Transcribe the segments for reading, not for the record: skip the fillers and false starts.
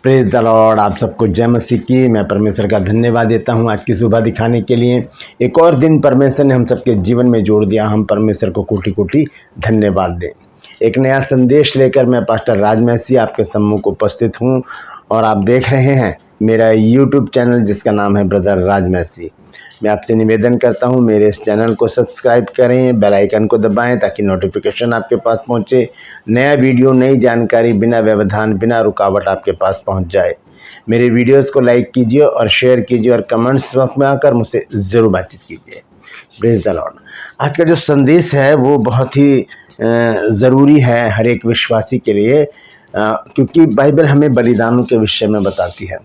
Praise the Lord. आप सबको जय मसीह की। मैं परमेश्वर का धन्यवाद देता हूं आज की सुबह दिखाने के लिए। एक और दिन परमेश्वर ने हम सबके जीवन में जोड़ दिया। हम परमेश्वर को कोटि कोटि धन्यवाद दें। एक नया संदेश लेकर मैं पास्टर राज मैसी आपके सम्मुख उपस्थित हूं और आप देख रहे हैं मेरा यूट्यूब चैनल जिसका नाम है ब्रदर राज मैसी। मैं आपसे निवेदन करता हूं मेरे इस चैनल को सब्सक्राइब करें, बेल आइकन को दबाएं ताकि नोटिफिकेशन आपके पास पहुंचे। नया वीडियो, नई जानकारी बिना व्यवधान बिना रुकावट आपके पास पहुंच जाए। मेरे वीडियोस को लाइक कीजिए और शेयर कीजिए और कमेंट्स बॉक्स में आकर मुझसे ज़रूर बातचीत कीजिए। Praise the Lord. आज का जो संदेश है वो बहुत ही ज़रूरी है हर एक विश्वासी के लिए, क्योंकि बाइबल हमें बलिदानों के विषय में बताती है।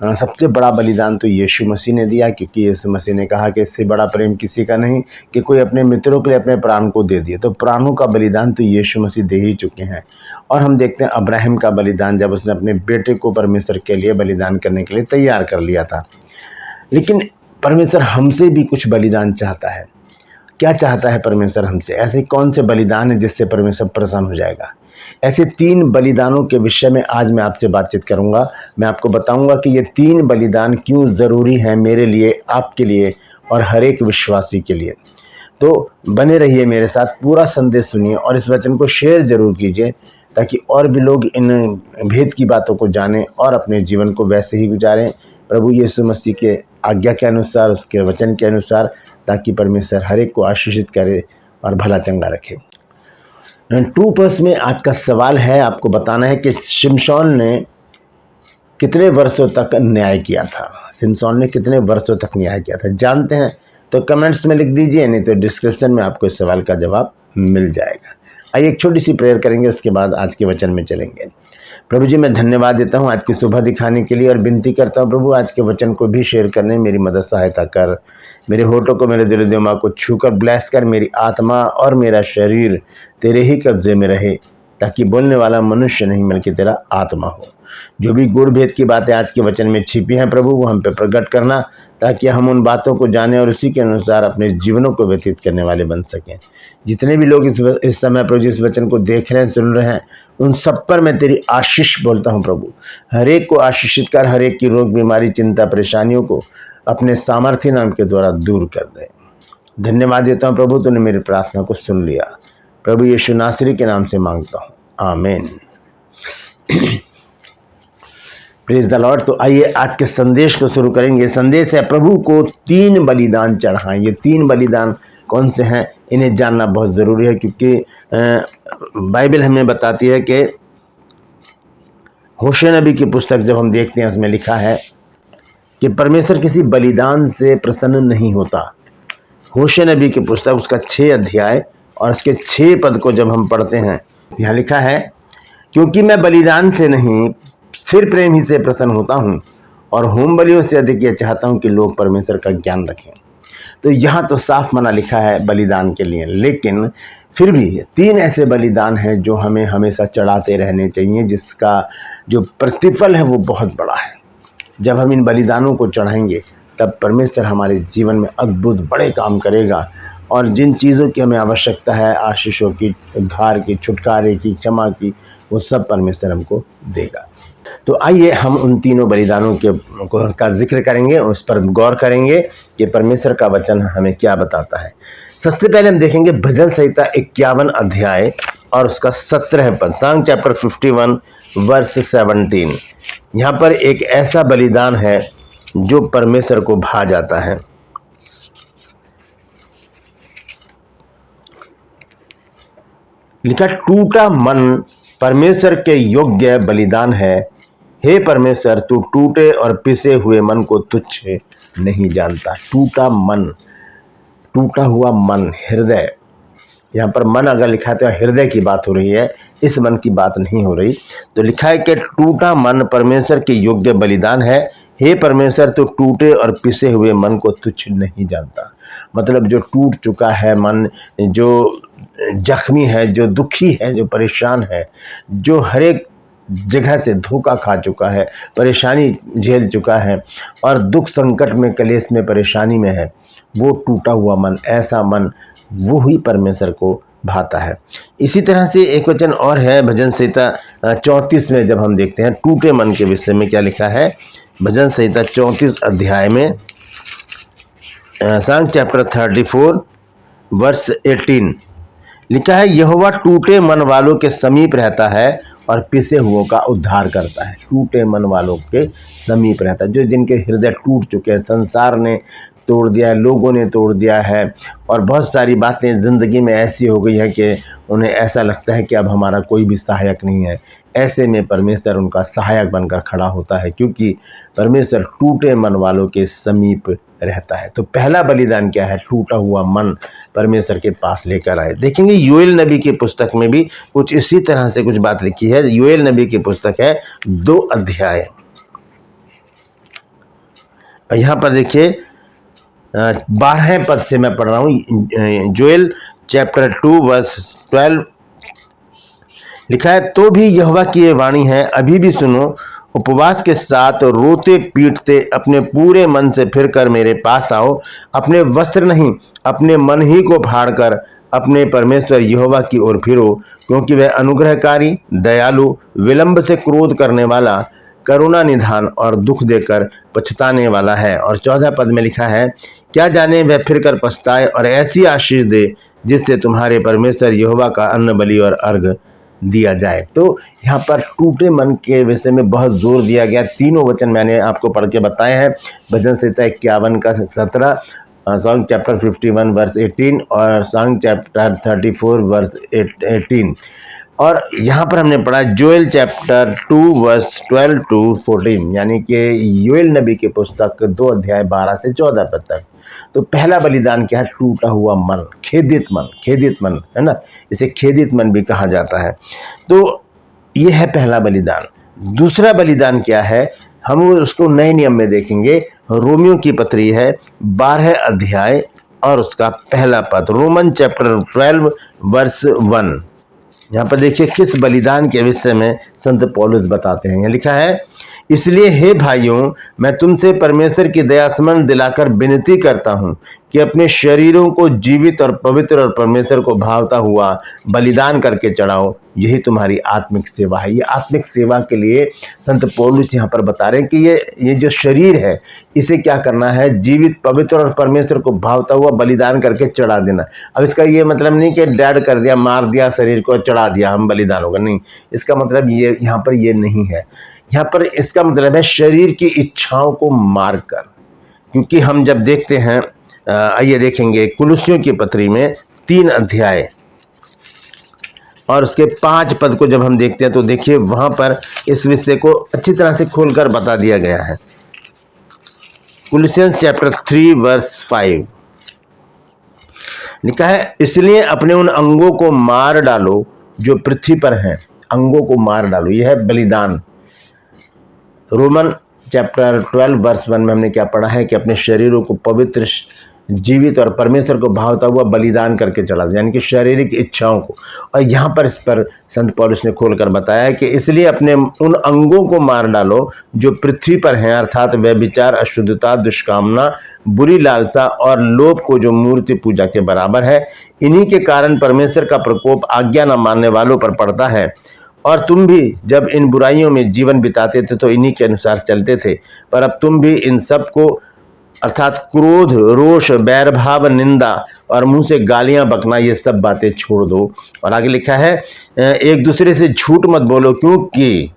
सबसे बड़ा बलिदान तो यीशु मसीह ने दिया, क्योंकि यीशु मसीह ने कहा कि इससे बड़ा प्रेम किसी का नहीं कि कोई अपने मित्रों के लिए अपने प्राण को दे दिए। तो प्राणों का बलिदान तो यीशु मसीह दे ही चुके हैं। और हम देखते हैं अब्राहम का बलिदान, जब उसने अपने बेटे को परमेश्वर के लिए बलिदान करने के लिए तैयार कर लिया था। लेकिन परमेश्वर हमसे भी कुछ बलिदान चाहता है। क्या चाहता है परमेश्वर हमसे? ऐसे कौन से बलिदान है जिससे परमेश्वर प्रसन्न हो जाएगा? ऐसे 3 बलिदानों के विषय में आज मैं आपसे बातचीत करूंगा। मैं आपको बताऊंगा कि ये 3 बलिदान क्यों ज़रूरी हैं मेरे लिए, आपके लिए और हर एक विश्वासी के लिए। तो बने रहिए मेरे साथ, पूरा संदेश सुनिए और इस वचन को शेयर ज़रूर कीजिए ताकि और भी लोग इन भेद की बातों को जानें और अपने जीवन को वैसे ही गुजारें प्रभु यीशु मसीह के आज्ञा के अनुसार, उसके वचन के अनुसार, ताकि परमेश्वर हर एक को आशीषित करे और भला चंगा रखे। ट्रू पर्स में आज का सवाल है, आपको बताना है कि शिमशोन ने कितने वर्षों तक न्याय किया था। शिमशोन ने कितने वर्षों तक न्याय किया था, जानते हैं तो कमेंट्स में लिख दीजिए, नहीं तो डिस्क्रिप्शन में आपको इस सवाल का जवाब मिल जाएगा। आइए एक छोटी सी प्रेयर करेंगे, उसके बाद आज के वचन में चलेंगे। प्रभु जी, मैं धन्यवाद देता हूँ आज की सुबह दिखाने के लिए और विनती करता हूँ प्रभु आज के वचन को भी शेयर करने मेरी मदद सहायता कर। मेरे होठों को, मेरे दिल दिमाग को छूकर ब्लेस कर। मेरी आत्मा और मेरा शरीर तेरे ही कब्जे में रहे, ताकि बोलने वाला मनुष्य नहीं बल्कि तेरा आत्मा हो। जो भी गुड़ भेद की बातें आज के वचन में छिपी हैं प्रभु, वो हम पे प्रकट करना, ताकि हम उन बातों को जानें और उसी के अनुसार अपने जीवनों को व्यतीत करने वाले बन सकें। जितने भी लोग इस समय प्रभु इस वचन को देख रहे हैं, सुन रहे हैं, उन सब पर मैं तेरी आशीष बोलता हूँ प्रभु। हर एक को आशीषित कर, हर एक की रोग बीमारी चिंता परेशानियों को अपने सामर्थ्य नाम के द्वारा दूर कर दे। धन्यवाद देता हूँ प्रभु, तूने मेरी प्रार्थना को सुन लिया। प्रभु यीशु नासरी के नाम से मांगता हूँ, आमीन। Praise the Lord. तो आइए आज के संदेश को शुरू करेंगे। संदेश है प्रभु को 3 बलिदान चढ़ाएं। ये 3 बलिदान कौन से हैं इन्हें जानना बहुत ज़रूरी है, क्योंकि बाइबल हमें बताती है कि होशे नबी की पुस्तक जब हम देखते हैं उसमें लिखा है कि परमेश्वर किसी बलिदान से प्रसन्न नहीं होता। होशे नबी की पुस्तक उसका 6 अध्याय और उसके 6 पद को जब हम पढ़ते हैं, यहाँ लिखा है, क्योंकि मैं बलिदान से नहीं सिर्फ प्रेम ही से प्रसन्न होता हूँ और होम बलियों से अधिक यह चाहता हूँ कि लोग परमेश्वर का ज्ञान रखें। तो यहाँ तो साफ मना लिखा है बलिदान के लिए, लेकिन फिर भी 3 ऐसे बलिदान हैं जो हमें हमेशा चढ़ाते रहने चाहिए, जिसका जो प्रतिफल है वो बहुत बड़ा है। जब हम इन बलिदानों को चढ़ाएंगे तब परमेश्वर हमारे जीवन में अद्भुत बड़े काम करेगा और जिन चीज़ों की हमें आवश्यकता है, आशीषों की, उद्धार की, छुटकारे की, क्षमा की, वो सब परमेश्वर हमको देगा। तो आइए हम उन तीनों बलिदानों का जिक्र करेंगे, उस पर गौर करेंगे कि परमेश्वर का वचन हमें क्या बताता है। सबसे पहले हम देखेंगे भजन संहिता 51 अध्याय और उसका 17 पद, सॉन्ग चैप्टर 51 वर्स 17। यहाँ पर एक ऐसा बलिदान है जो परमेश्वर को भा जाता है। लिखा, टूटा मन परमेश्वर के योग्य बलिदान है। हे परमेश्वर, तू टूटे और पिसे हुए मन को तुच्छ नहीं जानता। टूटा मन, टूटा हुआ मन, हृदय। यहाँ पर मन अगर लिखा है तो हृदय की बात हो रही है, इस मन की बात नहीं हो रही। तो लिखा है कि टूटा मन परमेश्वर के योग्य बलिदान है। हे परमेश्वर, तू टूटे और पिसे हुए मन को तुच्छ नहीं जानता। मतलब जो टूट चुका है मन, जो जख्मी है, जो दुखी है, जो परेशान है, जो हर एक जगह से धोखा खा चुका है, परेशानी झेल चुका है और दुख संकट में, कलेश में, परेशानी में है, वो टूटा हुआ मन, ऐसा मन वो ही परमेश्वर को भाता है। इसी तरह से एक वचन और है भजन संहिता 34 में, जब हम देखते हैं टूटे मन के विषय में क्या लिखा है। भजन संहिता 34 अध्याय में सॉन्ग चैप्टर 34 वर्स 18 लिखा है, यहोवा टूटे मन वालों के समीप रहता है और पिसे हुओं का उद्धार करता है। टूटे मन वालों के समीप रहता है, जो जिनके हृदय टूट चुके हैं, संसार ने तोड़ दिया है, लोगों ने तोड़ दिया है, और बहुत सारी बातें ज़िंदगी में ऐसी हो गई हैं कि उन्हें ऐसा लगता है कि अब हमारा कोई भी सहायक नहीं है। ऐसे में परमेश्वर उनका सहायक बनकर खड़ा होता है, क्योंकि परमेश्वर टूटे मन वालों के समीप रहता है। तो पहला बलिदान क्या है? टूटा हुआ मन परमेश्वर के पास लेकर आए। देखेंगे योएल नबी की पुस्तक में भी कुछ इसी तरह से कुछ बात लिखी है। योएल नबी की पुस्तक है 2 अध्याय, यहाँ पर देखिए 12 पद से मैं पढ़ रहा हूँ। जोएल चैप्टर 2 वर्स 12 लिखा है, तो भी यहोवा की ये वाणी है, अभी भी सुनो, उपवास के साथ रोते पीटते अपने पूरे मन से फिर कर मेरे पास आओ। अपने वस्त्र नहीं, अपने मन ही को फाड़कर अपने परमेश्वर यहोवा की ओर फिरो, क्योंकि वह अनुग्रहकारी, दयालु, विलंब से क्रोध करने वाला, करुणा निधान और दुख देकर पछताने वाला है। और 14 पद में लिखा है, क्या जाने वह फिर कर पछताए और ऐसी आशीष दे जिससे तुम्हारे परमेश्वर यहोवा का अन्न बलि और अर्घ दिया जाए। तो यहाँ पर टूटे मन के विषय में बहुत जोर दिया गया। तीनों वचन मैंने आपको पढ़ के बताए हैं। भजन संहिता 51 का 17, सॉन्ग चैप्टर 51 वर्स 18 और सॉन्ग चैप्टर 34 वर्स 18। और यहाँ पर हमने पढ़ा जोएल चैप्टर 2 वर्स 12 टू 14, यानी कि योएल नबी की पुस्तक 2 अध्याय 12 से 14 पद तक। तो पहला बलिदान क्या है? टूटा हुआ मन, खेदित मन है ना, इसे खेदित मन भी कहा जाता है। तो ये है पहला बलिदान। दूसरा बलिदान क्या है? हम उसको नए नियम में देखेंगे। रोमियो की पत्री है 12 अध्याय और उसका पहला पद, रोमन चैप्टर 12 वर्स 1। यहाँ पर देखिए किस बलिदान के विषय में संत पौलुस बताते हैं। यहाँ लिखा है, इसलिए हे भाइयों, मैं तुमसे परमेश्वर की दया स्मरण दिलाकर विनती करता हूँ कि अपने शरीरों को जीवित और पवित्र और परमेश्वर को भावता हुआ बलिदान करके चढ़ाओ, यही तुम्हारी आत्मिक सेवा है। ये आत्मिक सेवा के लिए संत पौलुस यहाँ पर बता रहे हैं कि ये जो शरीर है, इसे क्या करना है? जीवित, पवित्र और परमेश्वर को भावता हुआ बलिदान करके चढ़ा देना। अब इसका ये मतलब नहीं कि डेड कर दिया, मार दिया शरीर को, चढ़ा दिया, हम बलिदान होगा, नहीं। इसका मतलब ये यहाँ पर ये नहीं है। यहाँ पर इसका मतलब है शरीर की इच्छाओं को मारकर। क्योंकि हम जब देखते हैं, आइए देखेंगे कुलुस्सियों की पत्री में 3 अध्याय और उसके 5 पद को जब हम देखते हैं, तो देखिए वहां पर इस विषय को अच्छी तरह से खोलकर बता दिया गया है। कुलुस्सियंस चैप्टर 3 वर्स 5 लिखा है, इसलिए अपने उन अंगों को मार डालो जो पृथ्वी पर हैं। अंगों को मार डालो, यह है बलिदान। रोमन चैप्टर 12 वर्स 1 में हमने क्या पढ़ा है कि अपने शरीरों को पवित्र, जीवित और परमेश्वर को भावता हुआ बलिदान करके चढ़ा दो, यानी कि शारीरिक इच्छाओं को। और यहाँ पर इस पर संत पौलुस ने खोलकर बताया कि इसलिए अपने उन अंगों को मार डालो जो पृथ्वी पर हैं, अर्थात व्यभिचार, अशुद्धता, दुष्कामना, बुरी लालसा और लोभ को, जो मूर्ति पूजा के बराबर है। इन्हीं के कारण परमेश्वर का प्रकोप आज्ञा न मानने वालों पर पड़ता है। और तुम भी जब इन बुराइयों में जीवन बिताते थे तो इन्हीं के अनुसार चलते थे, पर अब तुम भी इन सब को, अर्थात क्रोध, रोष, बैरभाव, निंदा और मुंह से गालियां बकना, ये सब बातें छोड़ दो। और आगे लिखा है, एक दूसरे से झूठ मत बोलो, क्योंकि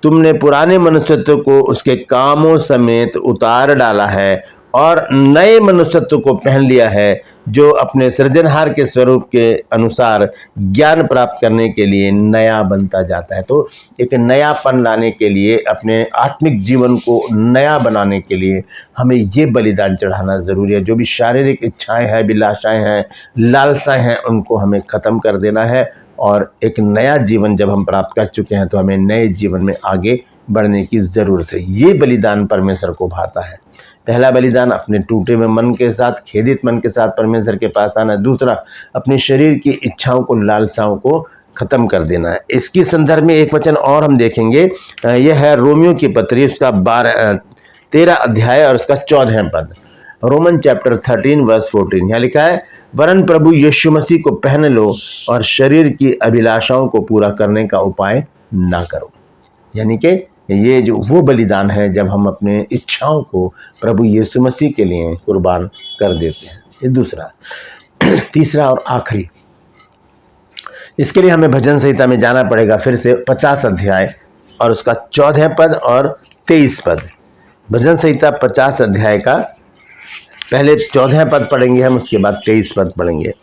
तुमने पुराने मनुष्यत्व को उसके कामों समेत उतार डाला है और नए मनुष्यत्व को पहन लिया है, जो अपने सृजनहार के स्वरूप के अनुसार ज्ञान प्राप्त करने के लिए नया बनता जाता है। तो एक नयापन लाने के लिए, अपने आत्मिक जीवन को नया बनाने के लिए हमें ये बलिदान चढ़ाना ज़रूरी है। जो भी शारीरिक इच्छाएं हैं, अभिलाषाएं हैं, लालसाएं हैं, उनको हमें ख़त्म कर देना है। और एक नया जीवन जब हम प्राप्त कर चुके हैं तो हमें नए जीवन में आगे बढ़ने की ज़रूरत है। ये बलिदान परमेश्वर को भाता है। पहला बलिदान अपने टूटे हुए मन के साथ, खेदित मन के साथ परमेश्वर के पास आना। दूसरा, अपने शरीर की इच्छाओं को, लालसाओं को खत्म कर देना है। इसकी संदर्भ में एक वचन और हम देखेंगे, यह है रोमियो की पत्री, उसका 13 अध्याय और उसका 14 पद, रोमन चैप्टर 13 वर्स 14। यहाँ लिखा है, वरन प्रभु यीशु मसीह को पहन लो और शरीर की अभिलाषाओं को पूरा करने का उपाय ना करो। यानी कि ये जो वो बलिदान है जब हम अपने इच्छाओं को प्रभु यीशु मसीह के लिए कुर्बान कर देते हैं। ये दूसरा। तीसरा और आखिरी, इसके लिए हमें भजन संहिता में जाना पड़ेगा फिर से 50 अध्याय और उसका 14 पद और 23 पद। भजन संहिता 50 अध्याय का पहले 14 पद पढ़ेंगे हम, उसके बाद 23 पद पढ़ेंगे।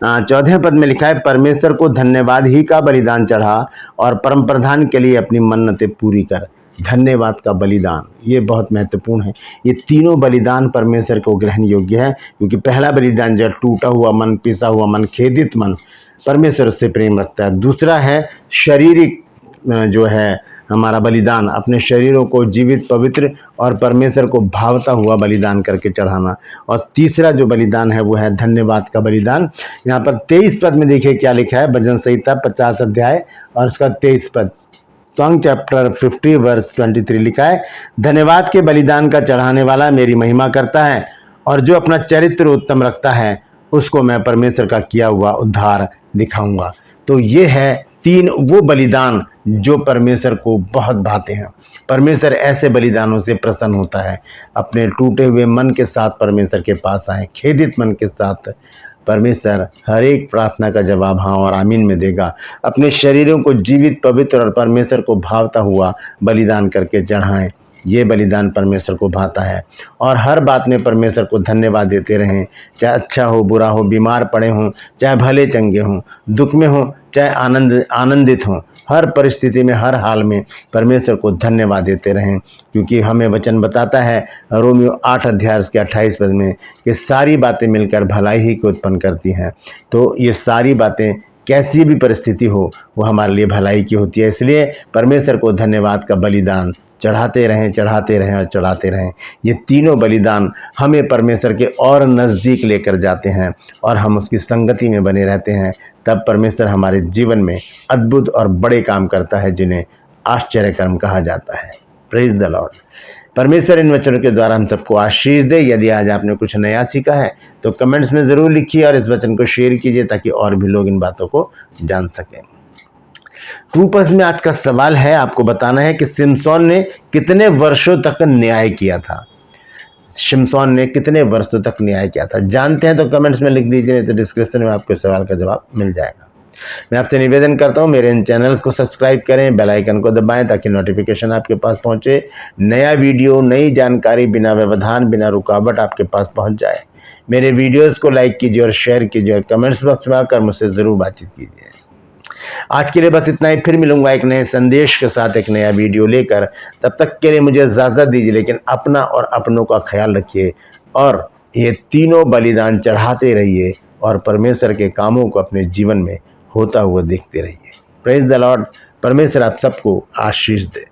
14 पद में लिखा है, परमेश्वर को धन्यवाद ही का बलिदान चढ़ा और परम प्रधान के लिए अपनी मन्नतें पूरी कर। धन्यवाद का बलिदान ये बहुत महत्वपूर्ण है। ये तीनों बलिदान परमेश्वर को ग्रहण योग्य है, क्योंकि पहला बलिदान जो टूटा हुआ मन, पिसा हुआ मन, खेदित मन, परमेश्वर उससे प्रेम रखता है। दूसरा है शारीरिक जो है हमारा बलिदान, अपने शरीरों को जीवित, पवित्र और परमेश्वर को भावता हुआ बलिदान करके चढ़ाना। और तीसरा जो बलिदान है वो है धन्यवाद का बलिदान। यहाँ पर 23 पद में देखिए क्या लिखा है, भजन संहिता 50 अध्याय और उसका 23 पद, सॉन्ग चैप्टर 50 वर्स 23 लिखा है, धन्यवाद के बलिदान का चढ़ाने वाला मेरी महिमा करता है और जो अपना चरित्र उत्तम रखता है उसको मैं परमेश्वर का किया हुआ उद्धार दिखाऊंगा। तो ये है तीन वो बलिदान जो परमेश्वर को बहुत भाते हैं। परमेश्वर ऐसे बलिदानों से प्रसन्न होता है। अपने टूटे हुए मन के साथ परमेश्वर के पास आए, खेदित मन के साथ परमेश्वर हर एक प्रार्थना का जवाब हाँ और आमीन में देगा। अपने शरीरों को जीवित, पवित्र और परमेश्वर को भावता हुआ बलिदान करके चढ़ाएं। ये बलिदान परमेश्वर को भाता है। और हर बात में परमेश्वर को धन्यवाद देते रहें, चाहे अच्छा हो, बुरा हो, बीमार पड़े हों, चाहे भले चंगे हों, दुख में हों, चाहे आनंदित हों, हर परिस्थिति में, हर हाल में परमेश्वर को धन्यवाद देते रहें। क्योंकि हमें वचन बताता है रोमियो 8 अध्याय के 28 पद में कि सारी बातें मिलकर भलाई ही को उत्पन्न करती हैं। तो ये सारी बातें कैसी भी परिस्थिति हो वो हमारे लिए भलाई की होती है। इसलिए परमेश्वर को धन्यवाद का बलिदान चढ़ाते रहें, चढ़ाते रहें और चढ़ाते रहें। ये तीनों बलिदान हमें परमेश्वर के और नज़दीक लेकर जाते हैं और हम उसकी संगति में बने रहते हैं। तब परमेश्वर हमारे जीवन में अद्भुत और बड़े काम करता है जिन्हें आश्चर्य कर्म कहा जाता है। Praise the Lord. परमेश्वर इन वचनों के द्वारा हम सबको आशीष दे। यदि आज आपने कुछ नया सीखा है तो कमेंट्स में ज़रूर लिखिए और इस वचन को शेयर कीजिए ताकि और भी लोग इन बातों को जान सकें। ट्रूपर्स में आज का सवाल है, आपको बताना है कि शिमशोन ने कितने वर्षों तक न्याय किया था। शिमशोन ने कितने वर्षों तक न्याय किया था, जानते हैं तो कमेंट्स में लिख दीजिए, नहीं तो डिस्क्रिप्शन में आपको सवाल का जवाब मिल जाएगा। मैं आपसे निवेदन करता हूं मेरे इन चैनल्स को सब्सक्राइब करें, बेल आइकन को दबाएं ताकि नोटिफिकेशन आपके पास पहुंचे। नया वीडियो, नई जानकारी बिना व्यवधान, बिना रुकावट आपके पास पहुंच जाए। मेरे वीडियोस को लाइक कीजिए और शेयर कीजिए और कमेंट्स बॉक्स में आकर मुझसे ज़रूर बातचीत कीजिए। आज के लिए बस इतना ही, फिर मिलूंगा एक नए संदेश के साथ, एक नया वीडियो लेकर। तब तक के लिए मुझे इजाज़त दीजिए, लेकिन अपना और अपनों का ख्याल रखिए और ये तीनों बलिदान चढ़ाते रहिए और परमेश्वर के कामों को अपने जीवन में होता हुआ देखते रहिए। Praise the Lord. परमेश्वर आप सबको आशीष दे।